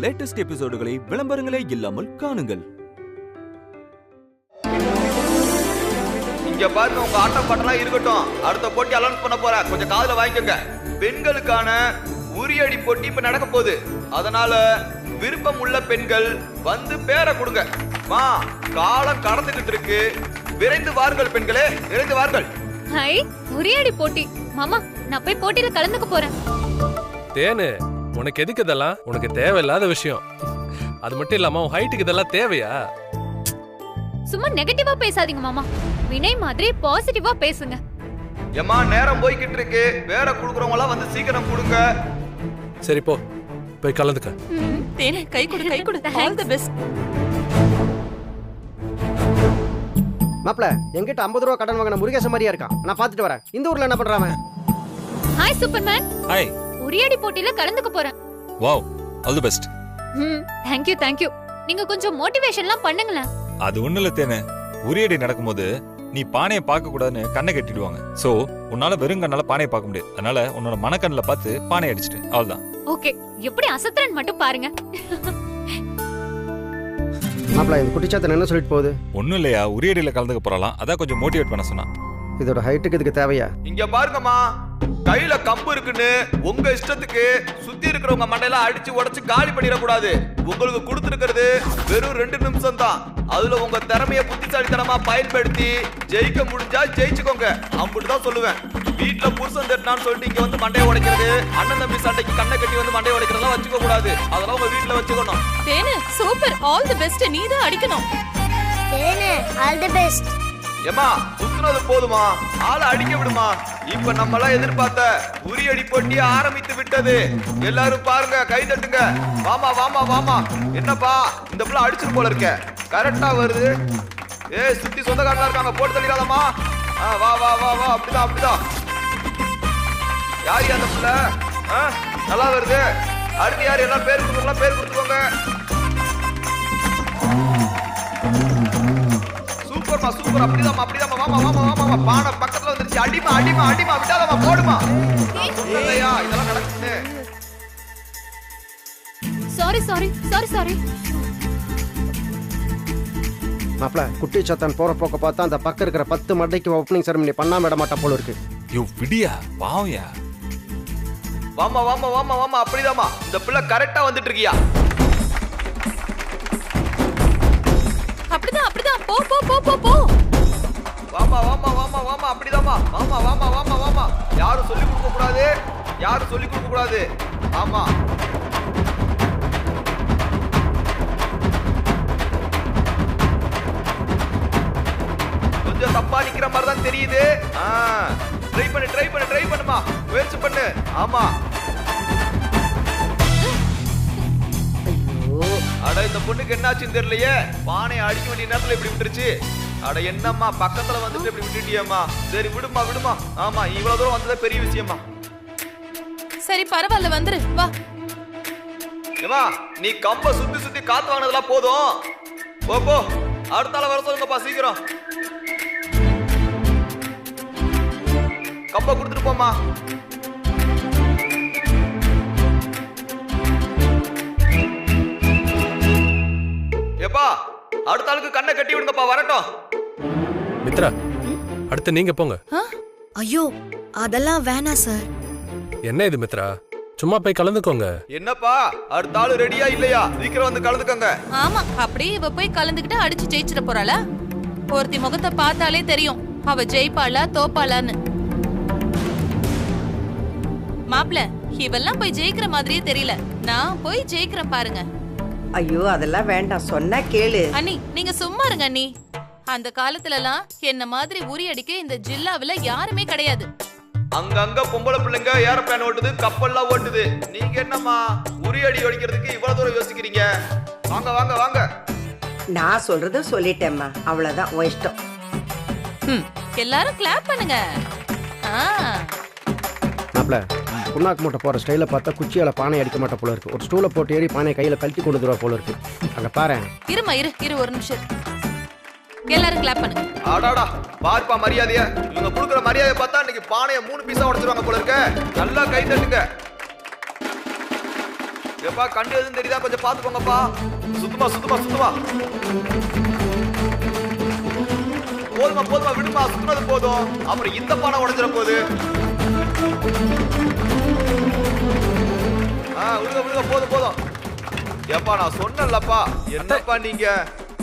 Latest எபிசோடுகளை விளம்பரங்களே இல்லாமல் காணுங்கள். இங்க பாருங்க, உங்க ஆட்டம் பாட்டெல்லாம் இருக்கட்டும். அடுத்த போட்டி அனௌன்ஸ் பண்ண போறேன், கொஞ்சம் காதுல வாங்கிக்கோங்க. பெண்களுக்கான உரியடி போட்டி இப்ப நடக்க போகுது. அதனால விருப்பம் உள்ள பெண்கள் வந்து பேரை கொடுங்க. மா, காலம் கடந்துகிட்டு இருக்கு, விரைந்து வாருங்கள் பெண்களே, விரைந்து வாருங்கள். ஹை, உரியடி போட்டி. மாமா, நான் போய் போட்டியில கலந்துக்க போறேன். தேனு, உனக்கு எதுக்கு இதெல்லாம்? உனக்கு தேவையில்லாத விஷயம். அது மட்டும் இல்லாம உன் ஹைட்டுக்கு இதெல்லாம் தேவையா? சும்மா நெகட்டிவா பேசாதீங்க மாமா. வினய் மாதிரி பாசிட்டிவா பேசுங்க. ஏமா, நேரம் போய்கிட்டு இருக்கு, வேற குடுக்குறவங்க எல்லாம் வந்து சீக்கிரம் கொடுங்க. சரி போ, போய் கலந்துக்க. தேனே, கை கொடு, கை கொடு. All the best. மாப்ள, என்கிட்ட 50 ரூபா கடன் வாங்கின முருகேச மாதிரியா இருக்கான். நான் பாத்துட்டு வரேன். இந்த ஊர்ல என்ன பண்றாம? Hi Superman. ஹாய். உரியடி போட்டியில கலந்துக்க போறேன். Wow, all the best. Thank you. நீங்க கொஞ்சம் மோட்டிவேஷன்லாம் பண்ணுங்களேன். அது ஒண்ணு இல்ல தேனே, உரியடி நடக்கும்போது நீ பானையை பார்க்க கூடாதுன்னு கண்ணை கட்டிடுவாங்க. சோ உன்னால வெறும் கண்ணால பானையை பார்க்க முடியாது. அதனால உன்னோட மனக்கண்ணில் பார்த்து பானையை அடிச்சிட்டு அவ்வளவுதான். ஓகே, எப்படி அசத்துறன்னு மட்டும் பாருங்க. மாப்ள, இந்த குட்டிச்சாத்தன் என்ன சொல்லிட்டு போகுது? ஒண்ணும் இல்லையா, உரியடியில கலந்துக்க போறலாம். அதான் கொஞ்சம் மோட்டிவேட் பண்ண சொன்னா. இதோட ஹைட்டுக்கு இதுக்கு தேவையா? இங்க பாருங்கம்மா, கையில கம்பு இருக்குன்னு உங்க இஷ்டத்துக்கு சுத்தி இருக்கிறவங்க மண்டையெல்லாம் அடிச்சு உடைச்சு காலி பண்ணிடக்கூடாது. உங்களுக்கு கொடுத்துருக்கிறது வெறும் 2 நிமிஷம் தான். அதுல உங்க திறமைய புத்திசாலித்தனமா பயன்படுத்தி ஜெயிக்க முடிஞ்சா ஜெயிச்சுக்கோங்க. அப்படிதான் சொல்லுவேன். வீட்டுல புருஷன் தட்டினான்னு சொல்லிட்டு இங்க வந்து மண்டையை உடைக்கிறது, அண்ணன் தம்பி சண்டைக்கு கண்ணை கட்டி வந்து மண்டையை உடைக்கிறதெல்லாம் வச்சுக்க கூடாது. அதெல்லாம் உங்க வீட்டுல வச்சுக்கணும். தேனே, சூப்பர். All the best. நீ தான் அடிக்கணும். தேனே, ஆல் தி பெஸ்ட். ஏமா, சுத்துனது போதுமா, ஆளை அடிக்க விடுமா. இப்ப நம்மளாம் எதிர்பார்த்த உரியடி போட்டி ஆரம்பித்து விட்டது. எல்லாரும் பாருங்க, கை தட்டுங்க. வாமா வாமா வாமா. என்னப்பா, இந்த பிள்ளை அடிச்சிட்டு போல இருக்க. கரெக்டா வருது. சுத்தி சொந்தக்காரங்களா இருக்காங்க, போட்டு தள்ளிடாதம்மா. வா வா வா வா. அப்படிதான் அப்படிதான். யாரு அந்த பிள்ளை? நல்லா வருது. அடுத்து யாரு? எல்லாம் பேர் கொடுத்துக்கலாம், பேர் கொடுத்துக்கோங்க. சூப்பர்மா, சூப்பர். அப்படிதாம்மா அப்படிதாம்மா. வாமா வாமா வாமா. பானை பக்கத்துல வந்துருச்சு. அடிமா அடிமா அடிமா. விட்டாதம்மா, போடுமா. சொல்லையா, இதெல்லாம் நடக்குது. சாரி. மாப்ள, குட்டிச்சாத்தான் போற போக்க பார்த்தா அந்த பக்கம் இருக்கிற 10 மண்டைக்கு ஓப்பனிங் செரமனி பண்ணாம விட மாட்டா போல இருக்கு. யோ விடியா, பாவயா. வாமா வாமா வாமா வாமா. அப்படிதாம்மா, இந்த பிள்ளை கரெக்டா வந்துட்டு இருக்கியா? அப்படிதான் அப்படிதான். போ போ போ போ போ. வாமா வாமா வாமா வாமா. அப்படிதாம்மா. வாமா வாமா வாமா வாமா. யாரும் சொல்லி கொடுக்க கூடாது, யாரும் சொல்லி கொடுக்க கூடாது. ஆமா, கொஞ்சம் தப்பா நிக்கிற மாதிரி தான் தெரியுது. ட்ரை பண்ணுமா, முயற்சி பண்ணு. ஆமா. அட, இந்த பொண்ணுக்கு என்னாச்சுன்னு தெரியலையே. பானையை அடிக்க வேண்டிய நேரத்துல இப்படி விட்டுருச்சு. அட என்னம்மா, பக்கத்துல வந்துட்டு இப்படி விட்டுட்டியம்மா. சரி விடுமா விடுமா. ஆமா, இவ்வளவு தூரம் வந்ததே பெரிய விஷயமா. சரி பரவாயில்ல, வந்துரு வா. ஏமா, நீ கம்ப சுத்தி சுத்தி காத்து வாங்கினதெல்லாம் போதும். போ போ, அடுத்தால வர சொல்லுங்கப்பா சீக்கிரம். கம்ப கொடுத்துட்டு போமா. ஏப்பா, அடுத்த ஆளுக்கு கண்ணை கட்டி விடுங்கப்பா, வரட்டும். மித்ரா, அடுத்து நீங்க போங்க. ஐயோ, அதெல்லாம் வேணாம் சார். என்ன இது மித்ரா, சும்மா போய் கலந்துக்கோங்க. என்னப்பா, அடுத்த ஆளு ரெடியா இல்லையா? சீக்கிரம் வந்து கலந்துக்கோங்க. ஆமா, அப்படியே இவ போய் கலந்துக்கிட்டு அடிச்சு ஜெயிச்சிட போறாளா? ஒருத்தி முகத்தை பார்த்தாலே தெரியும் அவ ஜெயிப்பாளா தோப்பாளான்னு. மாப்ள, இவெல்லாம் போய் ஜெயிக்கிற மாதிரியே தெரியல. நான் போய் ஜெயிக்கிறேன் பாருங்க. ஐயோ, அதெல்லாம் வேண்டாம், சொன்னா கேளு. அண்ணி, நீங்க சும்மா இருங்க அண்ணி. அந்த காலத்துல எல்லாம் என்ன மாதிரி உரி அடிக்க இந்த ஜில்லாவில யாருமே கிடையாது. அங்கங்க பொம்பளை பிள்ளைங்க ஏரோப்ளேன் ஓட்டுது, கப்பல்லாம் ஓட்டுது. நீங்க என்னம்மா உரி அடி அடிக்கிறதுக்கு இவ்வளவு தூரம் யோசிக்கிறீங்க? வாங்க வாங்க வாங்க. நான் சொல்றத சொல்லிட்டேம்மா, அவ்வளவுதான், உன் இஷ்டம். எல்லாரும் கிளாப் பண்ணுங்க. மாப்ள, புண்ணாக்கு மூட்டை போற ஸ்டைல பார்த்தா குச்சியால பானை அடிக்க மாட்டா போல இருக்கு. ஒரு ஸ்டூல போட்டு ஏறி பானை கையில கழட்டி கொண்டு வருவா போல இருக்கு. அங்க பாரு. இருமா, இரு ஒரு நிமிஷம். எல்லாரும் கிளாப் பண்ணுங்க. ஆடாடா, பார்ப்பா மரியாதையா. இவங்க கொடுக்குற மரியாதையை பார்த்தா இன்னைக்கு பானையை 3 பீஸா உடைச்சிருவாங்க போல இருக்க. நல்லா கை தட்டுங்க. எப்பா கண்டு எதுவும் தெரியுதா கொஞ்சம் பாத்துக்கோங்கப்பா. சுத்துமா சுத்துமா சுத்துமா. போதுமா போதுமா விடுமா, சுத்துறது போதும். அப்புறம் இந்த பானை உடைஞ்சிட போகுது. விடுங்க விடுங்க, போதும் போதும். ஏப்பா நான் சொன்னேன்லப்பா, என்னப்பா நீங்க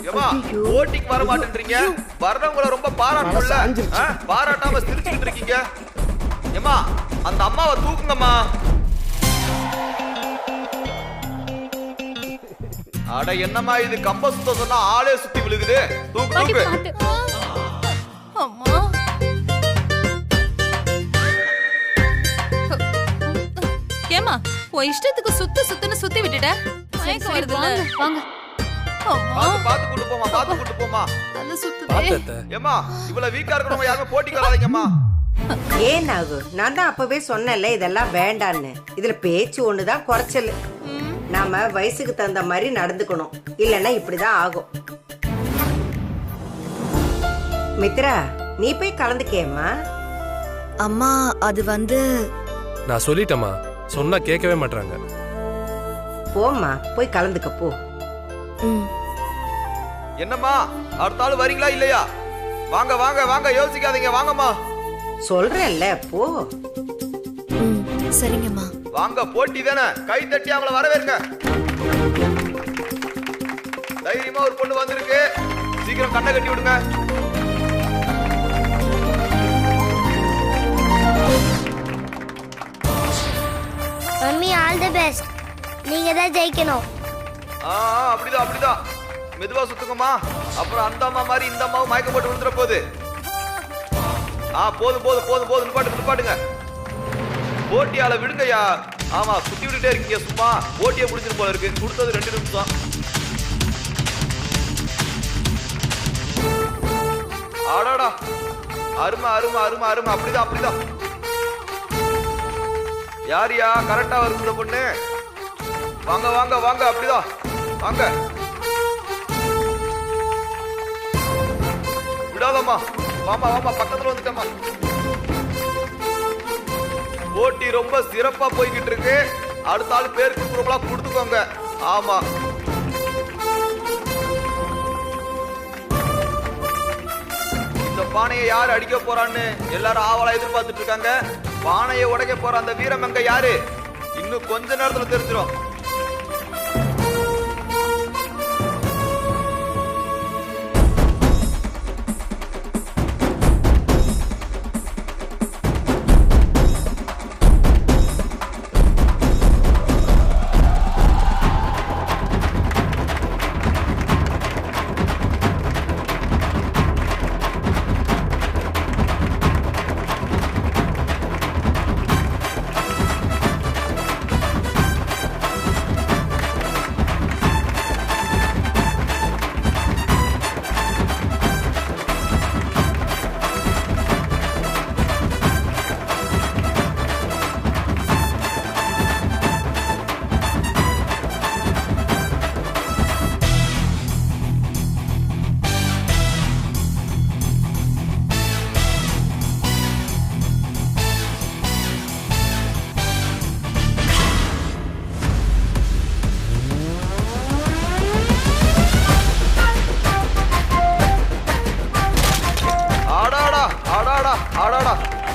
ஏமா போட்டிக்கு வர மாட்டேன்றீங்க. வர்றவங்கள ரொம்ப பாராட்டணும்ல, பாராட்டாம சிரிச்சுக்கிட்டு இருக்கீங்க. ஏமா அந்த அம்மாவை தூக்குங்கம்மா. அட என்னம்மா இது, கம்ப சுத்த சொன்னா ஆளே சுத்தி விழுகுது. தூக்கு தூக்கு. அம்மா ஏமா உன் இஷ்டத்துக்கு சுத்துன்னு சுத்தி விட்டுட்ட. மயக்கம் வருதுல. வாங்க. பாத்து கூட்டு போமா, பாத்து கூட்டு போமா. அது சுத்துதே. ஏமா இவ்வளவு வீக்கா இருக்கிறவங்க யாருமே போட்டிக்கு வராதீங்கம்மா. ஏன் நாகு, நான் தான் அப்பவே சொன்னேன்ல இதெல்லாம் வேண்டான்னு. இதுல பேச்சு ஒண்ணுதான் குறைச்சல். நாம வயசுக்கு தகுந்த மாதிரி நடந்துக்கணும், இல்லன்னா இப்படிதான் ஆகும். மித்ரா நீ போய் கலந்துக்கேம்மா. அம்மா அது வந்து நான் சொல்லிட்டேம்மா, சொன்னா கேட்கவே மாட்டாங்க. போம்மா போய் கலந்துக்க போ. என்னம்மா அடுத்த ஆள் வரீங்களா இல்லையா? வாங்க வாங்க வாங்க, யோசிக்காதீங்க, வாங்கம்மா. சொல்றேன்ல போ. சரிங்கம்மா. வாங்க, போட்டி தானே, கை தட்டி அவங்கள வரவேற்க. தைரியமா ஒரு பொண்ணு வந்திருக்கு, சீக்கிரம் கண்ணை கட்டி விடுங்க. Mummy all the best. நீங்க தான் ஜெயிக்கணும். அப்படிதான் அப்படிதான், மெதுவா சுத்துங்கம்மா. அப்புறம் அந்த அம்மா மாதிரி இந்த அம்மாவும் மயக்கம் போட்டு விழுந்துற போகுது. போதும் போதும் போதும் போதும், நிப்பாட்டுங்க. போட்டியால விடுங்கய்யா. ஆமா சுத்தி விட்டுட்டே இருக்கீங்க சும்மா. போட்டியை முடிஞ்சிரு போல இருக்கு, கொடுத்தது 2 நிமிஷம். ஆடாடா, அருமை அருமை அருமை அருமை. அப்படிதான் அப்படிதான். யாரியா கரெக்டா வருது இந்த பொண்ணு? வாங்க வாங்க வாங்க, அப்படிதான் வாங்க. விடாதம்மா, வாமா வாமா, பக்கத்துல வந்துட்டம்மா. போட்டி ரொம்ப சிறப்பா போய்கிட்டு இருக்கு. அடுத்த ஆள் பேருக்கு ரொம்ப கொடுத்துக்கோங்க. ஆமா இந்த பானையை யார் அடிக்க போறான்னு எல்லாரும் ஆவலா எதிர்பார்த்துட்டு இருக்காங்க. பானையை உடைக்க போற அந்த வீரம் எங்க யாரு? இன்னும் கொஞ்ச நேரத்துல தெரிஞ்சிடும்.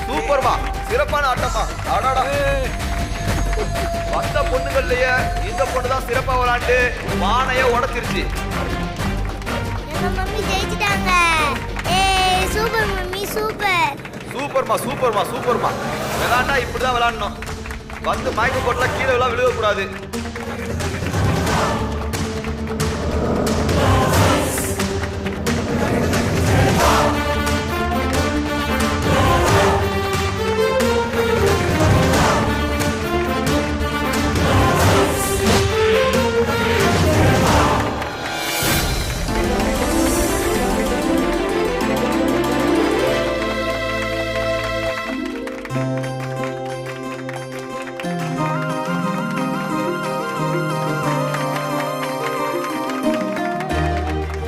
சூப்பர்மா, சிறப்பான ஆட்டமா. ஆடாடா, மத்த பொண்ணுகள்லயே இந்த பொண்ணு தான் சிறப்பா விளையாண்டு பானைய உடைச்சிருச்சு. மம்மி ஜெயிச்சிட்டாங்க. ஏய் சூப்பர் மம்மி, சூப்பர். சூப்பர்மா சூப்பர்மா சூப்பர்மா. விளையாண்டா இப்படிதான் விளையாடணும். வந்து மயக்க போட்டா கீழே எல்லாம் விழுக கூடாது.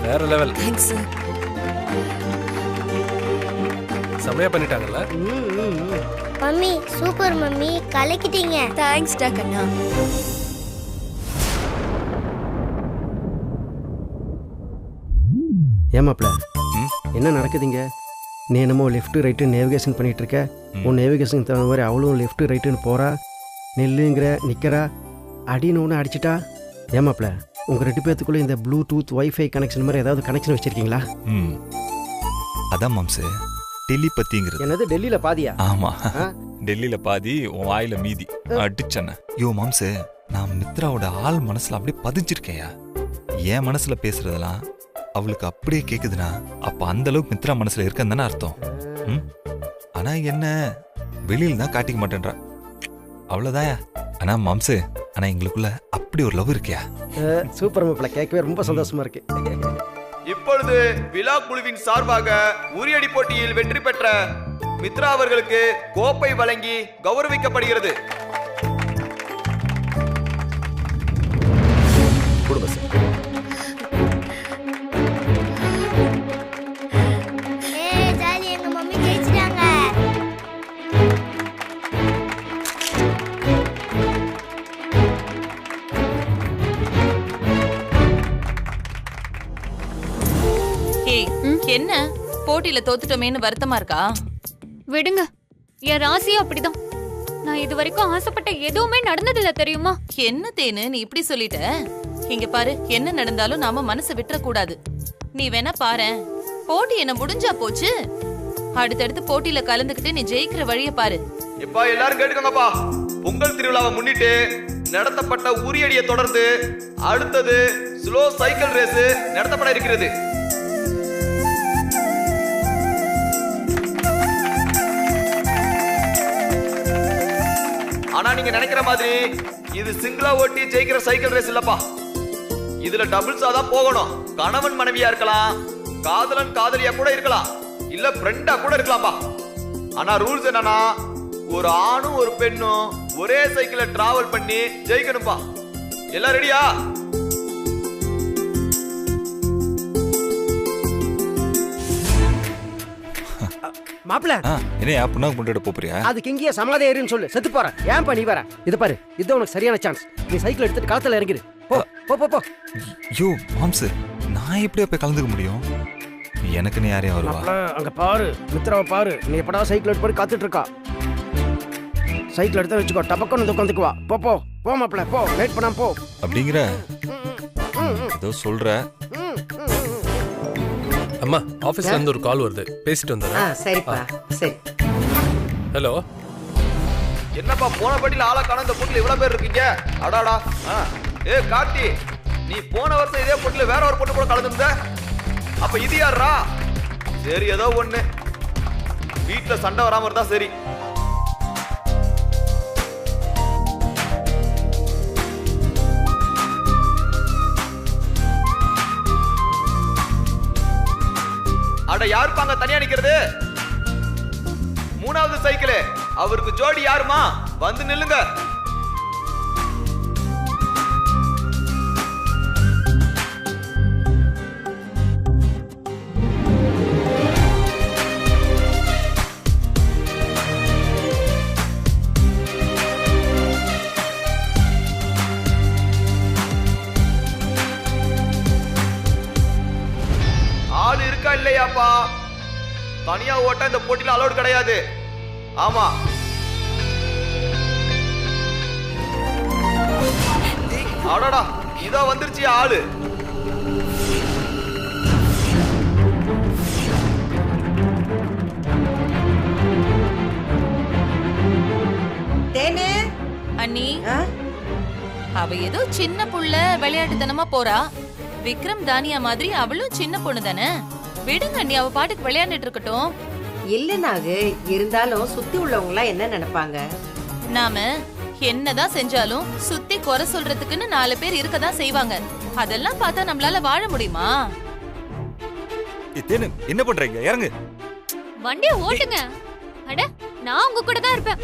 வேற லெவல். Thanks sir. செமையா பண்ணிட்டாங்கல்ல? மம்மி சூப்பர் மம்மி, கலக்கிட்டீங்க. தேங்க்ஸ் டா கண்ணா. ஏமாப்ல ம்? என்ன நடக்குதுங்க? நீ என்னமோ லெஃப்ட் ரைட்டு நேவிகேஷன் பண்ணிட்டு இருக்க. உன் நேவிகேஷன் தகுந்த மாதிரி அவளும் லெஃப்ட் ரைட்டுன்னு போறா. நெல்லுங்கிற நிக்கிறா. அடின்னு ஒன்று அடிச்சிட்டா. ஏமாப்ல உங்க 2 பேத்துக்குள்ள இந்த ப்ளூடூத் வைஃபை கனெக்ஷன் மாதிரி ஏதாவது கனெக்ஷன் வச்சிருக்கீங்களா? ம் அதான் மாம்சு டெலிபதிங்கிறது. என்னது டெல்லியில பாதியா? ஆமா, டெல்லியில பாதி உன் வாயில மீதி அடிச்சன. யோ மாம்சு, நான் மித்ராவோட ஆள் மனசுல அப்படியே பதிஞ்சிருக்கேயா. என் மனசுல பேசுறதெல்லாம் அவளுக்கு அப்படியே கேக்குதுன்னா அப்ப அந்த அளவுக்கு மித்ரா மனசுல இருக்கன்னு தானே அர்த்தம். ஆனா என்ன வெளியில தான் காட்டிக்க மாட்டேன்றா, அவ்வளவுதாயா. ஆனா மாம்சு, ஆனா எங்களுக்குள்ள அப்படி ஒரு லவ் இருக்கியா. சூப்பர் மாப்ள, கேட்கவே ரொம்ப சந்தோஷமா இருக்கு. இப்பொழுது விழா குழுவின் சார்பாக உரியடி போட்டியில் வெற்றி பெற்ற மித்ரா அவர்களுக்கு கோப்பை வழங்கி கௌரவிக்கப்படுகிறது. கொடுங்க சார். ஜாலி, எங்க மம்மி ஜெயிச்சிட்டாங்க. ஏய், என்ன போட்டியில தோத்துட்டோமேன்னு வருத்தமா இருக்கா? விடுங்க, என் ராசியும் அப்படிதான். நான் இது வரைக்கும் ஆசைப்பட்ட எதுவுமே நடந்ததில்ல தெரியுமா? என்ன தேனு நீ இப்படி சொல்லிட்ட? இங்க பாரு, என்ன நடந்தாலும் நாம மனசை விட்டுற கூடாது. நீ வேணா பாரேன், போட்டி என்ன முடிஞ்சா போச்சு. அடுத்தடுத்து போட்டியில கலந்துக்கிட்டு நீ ஜெயிக்கிற வழிய பாரு. இப்ப எல்லாரும் கேட்டுக்கோங்கப்பா. பொங்கல் திருவிழாவை முன்னிட்டு நடத்தப்பட்ட உரியடியை தொடர்ந்து அடுத்தது ஸ்லோ சைக்கிள் ரேஸ் நடத்தப்பட இருக்கிறது. ஆனா நீங்க நினைக்கிற மாதிரி இது சிங்கிளா ஓட்டி ஜெயிக்கிற சைக்கிள் ரேஸ் இல்லப்பா. இதுல டபுள்ஸா தான் போகணும். கணவன் மனைவியா இருக்கலாம், காதலன் காதலியா கூட இருக்கலாம், இல்ல ஃப்ரெண்டா கூட இருக்கலாம்பா. ஆனா ரூல்ஸ் என்னன்னா, ஒரு ஆணும் ஒரு பெண்ணும் ஒரே சைக்கிள டிராவல் பண்ணி ஜெயிக்கணும்பா. எல்லாம் ரெடியா? மாப்ள, என்னையா புண்ணாக்கு கொண்டு போறியா? அதுக்கு இங்கேயே சமாதி ஏறின்னு சொல்லு, செத்து போற. ஏன்பா நீ வர? இது பாரு, இது உனக்கு சரியான சான்ஸ். நீ சைக்கிள் எடுத்துட்டு களத்துல இறங்கிடு. போ போ போ போ. யோ மாம்சு, நான் எப்படியா போய் கலந்துக்க முடியும்? எனக்குன்னு யாரையும் வருவா? அங்க பாரு, மித்ராவை பாரு. நீ எப்படா சைக்கிள் எடுத்து போய் காத்துட்டு இருக்கா. சைக்கிள் எடுத்து வச்சுக்கோ, டபக்கன்னு உட்காந்துக்குவா. போ போ போ மாப்ள, போ. லேட் பண்ணாம போ. அப்படிங்கிற ஏதோ சொல்ற. அம்மா, ஆபீஸ்ல இருந்து ஒரு கால் வருது, பேசிட்டு வந்துடுறேன். சரிப்பா, சரி. ஹலோ. என்னப்பா போன பட்டியில ஆளா காண, இந்த பொட்டில இவ்வளவு பேர் இருக்கீங்க? அடாடா. ஏ கார்த்தி, நீ போன வருஷம் இதே பொட்டில வேற ஒரு பொண்ணு கூட கலந்துருந்த. அப்ப இது யாரா? சரி, ஏதோ ஒண்ணு. வீட்டுல சண்டை வராம இருந்தா சரி. அட யாருப்பாங்க தனியா நிக்கிறது? 3வது சைக்கிள். அவருக்கு ஜோடி யாருமா? வந்து நில்லுங்க. ஆள் இருக்கா இல்லையாப்பா? தனியா ஓட்ட இந்த போட்டியில அலோட் கிடையாது. ஆமா. அடடா, இதோ வந்துருச்சு ஆளு. தேனு அண்ணி, அவ ஏதோ சின்ன புள்ள விளையாட்டுத்தனமா போறா. விக்ரம் தானியா மாதிரி அவளும் சின்ன பொண்ணு தானே. விடுங்க அண்ணி, அவ பாட்டுக்கு விளையாண்டுட்டு இருக்கட்டும். இல்ல நாகு, இருந்தாலும் சுத்தி உள்ளவங்க எல்லாம் என்ன நினைப்பாங்க? நாம என்னதான் செஞ்சாலும் சுத்தி குறை சொல்றதுக்குன்னு 4 பேர் இருக்கதான் செய்வாங்க. அதெல்லாம் பார்த்தா நம்மளால வாழ முடியுமா? தேனு, என்ன பண்றீங்க? இறங்கு. வண்டியை ஓட்டுங்க. அட, நான் உங்க கூட தான் இருப்பேன்.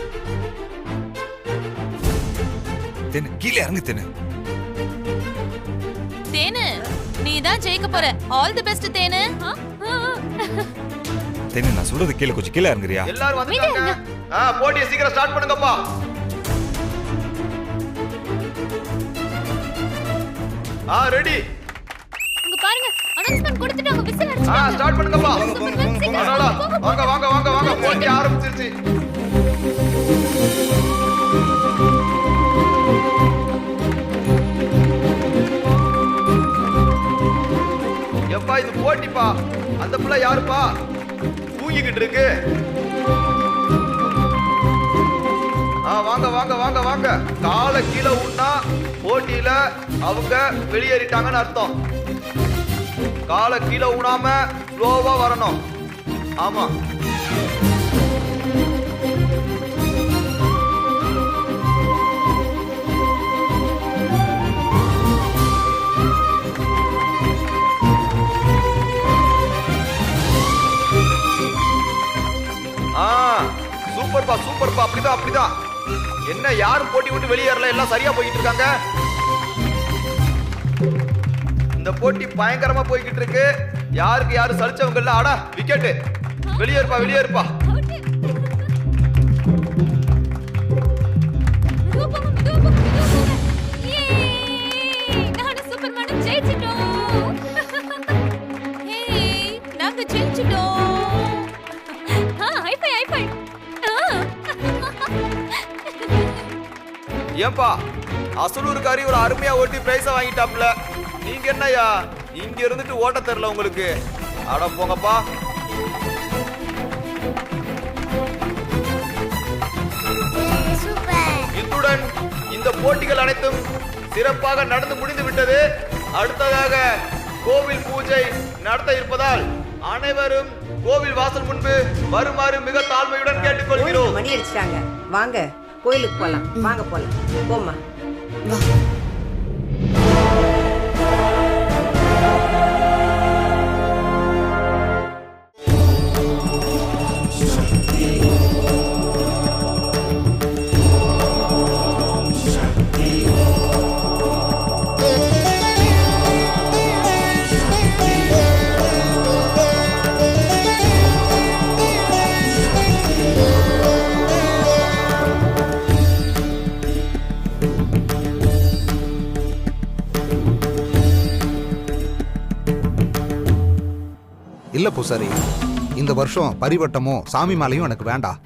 தேனு, கீழே இறங்கு. தேனு தேனு, நீ தான் ஜெயிக்க போற. ஆல் தி பெஸ்ட் தேனு. தேனு, நான் சொல்றது கீழே, கொஞ்சம் கீழே இறங்குறியா? எல்லாரும் வந்துட்டாங்க. போட்டியை சீக்கிரம் ஸ்டார்ட் பண்ணுங்கப்பா. ரெடி. இங்க பாருங்க, அண்ணா அனௌன்ஸ்மென்ட் கொடுத்துட்டாங்க விசில் அடிச்சு ஸ்டார்ட் பண்ணுங்கப்பா. அடடா, வாங்க வாங்க வாங்க வாங்க போட்டி ஆரம்பிச்சிருச்சு. எப்பா இது போட்டிப்பா. அந்த புள்ள யாருப்பா தூங்கிக்கிட்டு இருக்கு? வாங்க வாங்க வாங்க வாங்க. காலை கீழே ஊன்னா போட்டியில அவங்க வெளியேறிட்டாங்கன்னு அர்த்தம். காலை கீழே ஊனாம ஸ்லோவா வரணும். ஆமா சூப்பர்பா சூப்பர்பா. அப்படிதான் அப்படிதான். என்ன யாரும் போட்டி விட்டு வெளியேறல, எல்லாம் சரியா போயிட்டு இருக்காங்க. இந்த போட்டி பயங்கரமா போய்கிட்டு இருக்கு. யாருக்கு யாரு சலிச்சவங்க இல்ல. ஆடா விக்கெட். வெளியேறுப்பா வெளியேறுப்பா. ஏன்பா அசலூர்காரி ஒரு அருமையா ஓட்டி பிரைஸ வாங்கிட்டாப்ல. நீங்க என்னய்யா இங்க இருந்துட்டு ஓட்ட தெரியல உங்களுக்கு? அட போங்கப்பா. இத்துடன் இந்த போட்டிகள் அனைத்தும் சிறப்பாக நடந்து முடிந்து விட்டது. அடுத்ததாக கோவில் பூஜை நடத்த இருப்பதால் அனைவரும் கோவில் வாசல் முன்பு வருமாறு மிக தாழ்மையுடன் கேட்டுக்கொள்கிறோம். மணி அடிச்சிட்டாங்க, வாங்க கோயிலுக்கு போலாம். வாங்க போலாம். போம்மா. இல்ல பூசாரி, இந்த வருஷம் பரிவட்டமும் சாமி மாலையும் எனக்கு வேண்டாம்.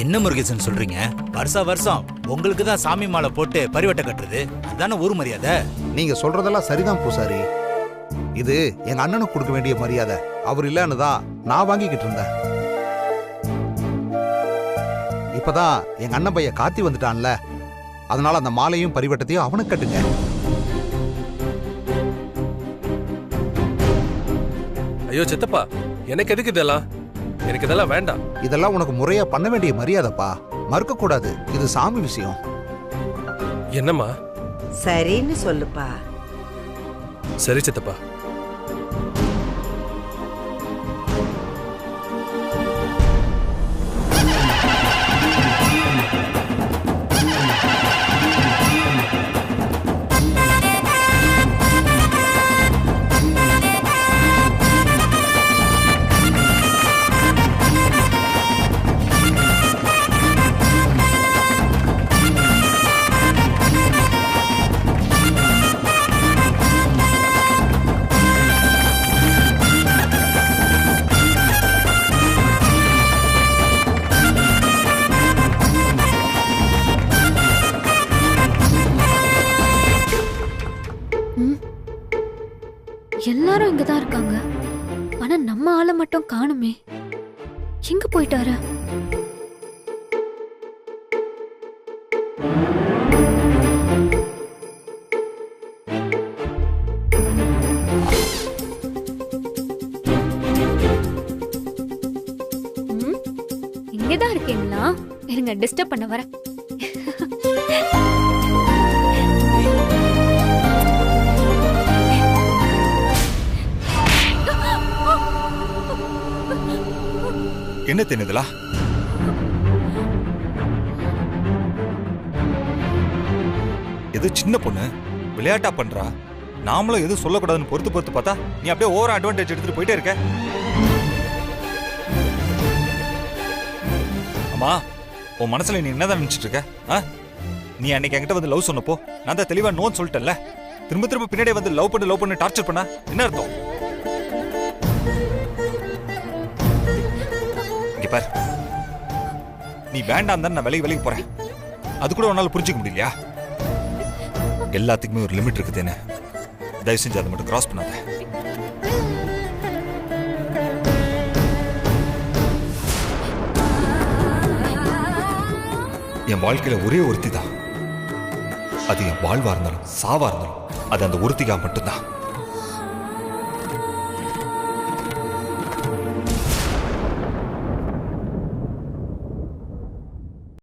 என்ன முருகேசன் சொல்றீங்க? வருஷா வருஷம் உங்களுக்கு தான் சாமி மாலை போட்டு பரிவட்ட கட்டுறது அதுதானே ஒரு மரியாதை. நீங்க சொல்றதெல்லாம் சரிதான் பூசாரி. இது எங்க அண்ணனுக்கு கொடுக்க வேண்டிய மரியாதை. அவர் இல்லன்னு தான் நான் வாங்கிக்கிட்டு இருந்தேன். இப்பதான் எங்க அண்ணன் பையன் காத்தி வந்துட்டான்ல, அதனால அந்த மாலையும் பரிவட்டத்தையும் அவனுக்கு கட்டுங்க. ஐயோ சித்தப்பா, எனக்கு எதுக்கு இதெல்லாம்? எனக்கு இதெல்லாம் வேண்டாம். இதெல்லாம் உனக்கு முறையா பண்ண வேண்டிய மரியாதைப்பா. மறுக்க கூடாது, இது சாமி விஷயம். என்னம்மா? சரின்னு சொல்லுப்பா. சரி சித்தப்பா. எல்லாரும் இங்கதான் இருக்காங்க. ஆனா நம்ம ஆளை மட்டும் காணுமே. எங்க போயிட்டாரு? இங்கதான் இருக்கீங்களா? இருங்க, டிஸ்டர்ப் பண்ண வரேன். என்ன தெரியுதுலா? எது சின்ன பொண்ணு விளையாட்டா பண்றா. நாமளும் எதுவும் சொல்லக்கூடாதுன்னு பொறுத்து பார்த்தா நீ அப்படியே ஓவர் அட்வான்டேஜ் எடுத்துட்டு போயிட்டே இருக்க. அம்மா உன் மனசுல நீ என்னதான் நினைச்சிட்டு இருக்க? நீ அன்னைக்கு என்கிட்ட வந்து லவ் சொன்னப்போ நான் தான் தெளிவா நோன்னு சொல்லிட்டேன்ல. திரும்ப திரும்ப பின்னாடியே வந்து லவ் பண்ணு டார்ச்சர் பண்ணா என்ன அர்த்தம்? இங்க பாரு, நீ வேண்டாம் தான் நான் விலகி போறேன். அது கூட உன்னால புரிஞ்சுக்க முடியலையா? எல்லாத்துக்குமே ஒரு லிமிட் இருக்குதுன்னு தயவு செஞ்சு அதை மட்டும் கிராஸ் பண்ணாத. என் வாழ்க்கையில ஒரே ஒருத்தி தான். அது என் வாழ்வா இருந்தாலும் சாவா இருந்தாலும் அது அந்த ஒருத்திக்கா மட்டும்தான்.